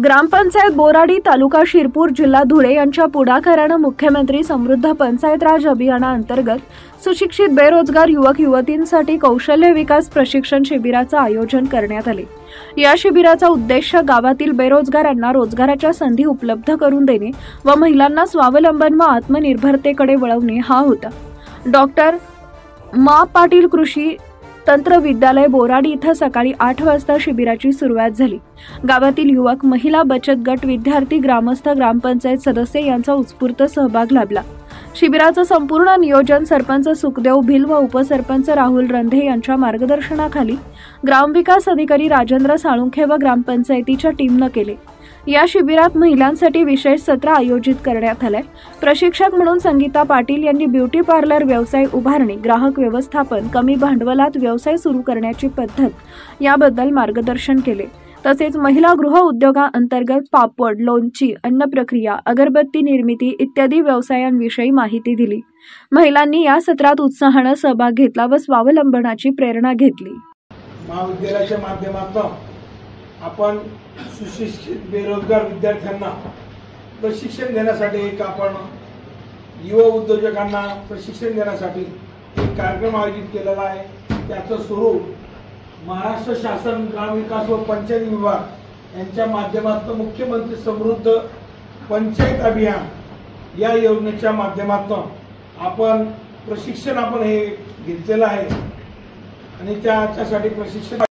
ग्रामपंचायत बोराडी, तालुका शिरपूर, जिल्हा धुळे यांच्या पुढाकाराने मुख्यमंत्री समृद्ध पंचायत राज अभियानाअंतर्गत सुशिक्षित बेरोजगार युवक युवतींसाठी कौशल्य विकास प्रशिक्षण शिबिराचे आयोजन करण्यात आले। या शिबिराचा उद्देश गावातील बेरोजगारांना रोजगाराच्या संधी उपलब्ध करून देणे व महिलांना स्वावलंबन व आत्मनिर्भरतेकडे वळवणे हा होता। डॉक्टर मा पाटील कृषी तंत्र विद्यालय बोराडी इथं सकाळी 8 वाजता शिबिराची सुरुवात झाली। गावातील युवक, महिला, बचत गट, विद्यार्थी, ग्रामस्थ, ग्रामपंचायत सदस्य यांचा उत्स्फूर्त सहभाग लाभला। शिबिराचं संपूर्ण नियोजन सरपंच सुखदेव भिल व उपसरपंच राहुल रंधे यांच्या मार्गदर्शनाखाली ग्रामविकास अधिकारी राजेंद्र साळुंखे व ग्रामपंचायतीच्या टीमने केले। या शिबिरात महिलांसाठी विशेष सत्र आयोजित करण्यात आले। प्रशिक्षक म्हणून संगीता पाटील यांनी ब्युटी पार्लर व्यवसाय उभारणी, ग्राहक व्यवस्थापन, कमी भांडवलात व्यवसाय सुरू करण्याची पद्धत याबद्दल मार्गदर्शन केले। तसेच महिला गृह उद्योगांतर्गत पापड, लोणची, अन्न प्रक्रिया, अगरबत्ती निर्मिती इत्यादी व्यवसायांविषयी माहिती दिली। महिलांनी या सत्रात उत्साहाने सहभाग घेतला व स्वावलंबनाची प्रेरणा घेतली। महाविद्यालयाच्या माध्यमातून आपण सुशिक्षित बेरोजगार विद्यार्थ्यांना प्रशिक्षण देण्यासाठी आपण युवा उद्योजकांना प्रशिक्षण देण्यासाठी एक कार्यक्रम आयोजित केलेला आहे। त्याचं स्वरूप महाराष्ट्र शासन ग्रामविकास व पंचायत विभाग यांच्या माध्यमातून मुख्यमंत्री समृद्ध पंचायत अभियान या योजनेच्या माध्यमातून आपण प्रशिक्षण हे घेतलेलं आहे आणि त्याच्यासाठी प्रशिक्षण